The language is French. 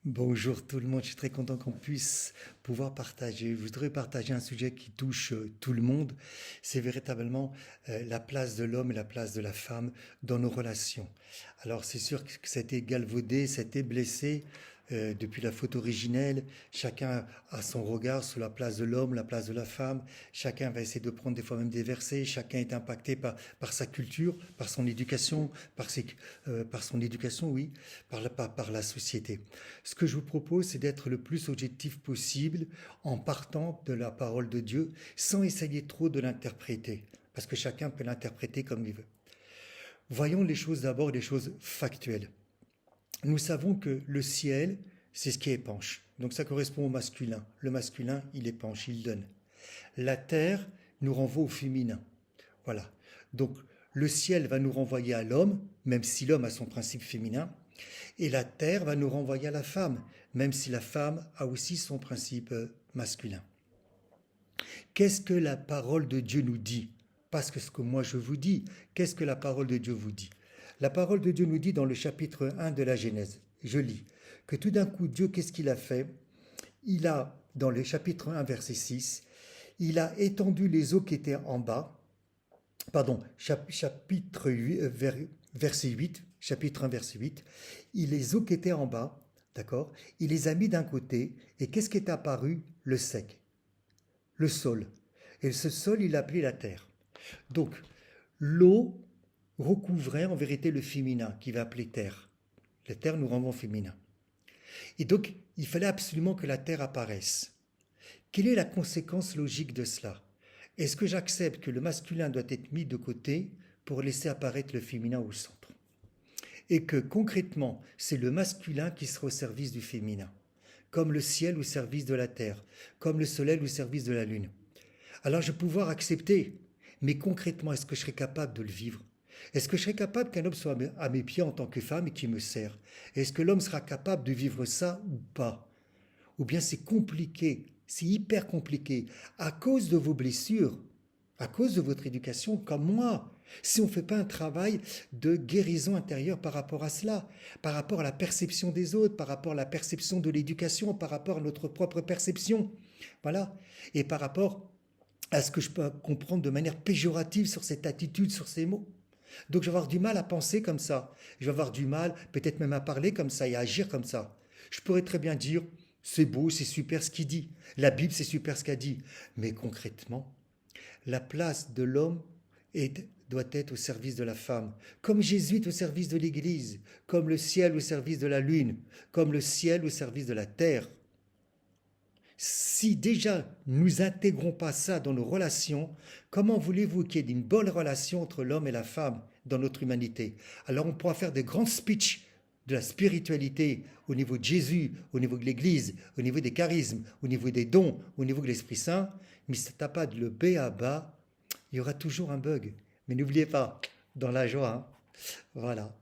Bonjour tout le monde, je suis très content qu'on puisse pouvoir partager. Je voudrais partager un sujet qui touche tout le monde. C'est véritablement la place de l'homme et la place de la femme dans nos relations. Alors c'est sûr que ça a été galvaudé, ça a été blessé depuis la faute originelle. Chacun a son regard sur la place de l'homme, la place de la femme. Chacun va essayer de prendre des fois même des versets. Chacun est impacté par sa culture, par son éducation, par son éducation, oui, par la société. Ce que je vous propose, c'est d'être le plus objectif possible en partant de la parole de Dieu, sans essayer trop de l'interpréter, parce que chacun peut l'interpréter comme il veut. Voyons les choses d'abord, les choses factuelles. Nous savons que le ciel, c'est ce qui épanche. Donc ça correspond au masculin. Le masculin, il épanche, il donne. La terre nous renvoie au féminin. Voilà. Donc le ciel va nous renvoyer à l'homme, même si l'homme a son principe féminin, et la terre va nous renvoyer à la femme, même si la femme a aussi son principe masculin. Qu'est-ce que la parole de Dieu nous dit? Pas ce que moi je vous dis. Qu'est-ce que la parole de Dieu vous dit? La parole de Dieu nous dit dans le chapitre 1 de la Genèse, je lis, que tout d'un coup Dieu, qu'est-ce qu'il a fait? Il a, dans le chapitre 1, verset 6, il a étendu les eaux qui étaient en bas, pardon, chapitre 8, verset 8, chapitre 1, verset 8, les eaux qui étaient en bas, d'accord, il les a mis d'un côté, et qu'est-ce qui est apparu? Le sec, le sol. Et ce sol, il l'a appelé la terre. Donc, l'eau recouvrait en vérité le féminin, qui va appeler terre. La terre nous renvoie au féminin. Et donc, il fallait absolument que la terre apparaisse. Quelle est la conséquence logique de cela? Est-ce que j'accepte que le masculin doit être mis de côté pour laisser apparaître le féminin au centre? Et que concrètement, c'est le masculin qui sera au service du féminin, comme le ciel au service de la terre, comme le soleil au service de la lune. Alors je vais pouvoir accepter, mais concrètement, est-ce que je serai capable de le vivre? Est-ce que je serai capable qu'un homme soit à mes pieds en tant que femme et qui me sert? Est-ce que l'homme sera capable de vivre ça ou pas? Ou bien c'est compliqué, c'est hyper compliqué, à cause de vos blessures, à cause de votre éducation, comme moi. Si on ne fait pas un travail de guérison intérieure par rapport à cela, par rapport à la perception des autres, par rapport à la perception de l'éducation, par rapport à notre propre perception, voilà, et par rapport à ce que je peux comprendre de manière péjorative sur cette attitude, sur ces mots. Donc je vais avoir du mal à penser comme ça, je vais avoir du mal peut-être même à parler comme ça et à agir comme ça. Je pourrais très bien dire, c'est beau, c'est super ce qu'il dit, la Bible c'est super ce qu'elle dit, mais concrètement, la place de l'homme doit être au service de la femme, comme Jésus est au service de l'Église, comme le ciel au service de la lune, comme le ciel au service de la terre. Si déjà nous intégrons pas ça dans nos relations, comment voulez-vous qu'il y ait une bonne relation entre l'homme et la femme dans notre humanité? Alors on pourra faire des grands speeches de la spiritualité au niveau de Jésus, au niveau de l'Église, au niveau des charismes, au niveau des dons, au niveau de l'Esprit Saint, mais si tu n'as pas de le B à bas, il y aura toujours un bug. Mais n'oubliez pas, dans la joie, hein. Voilà.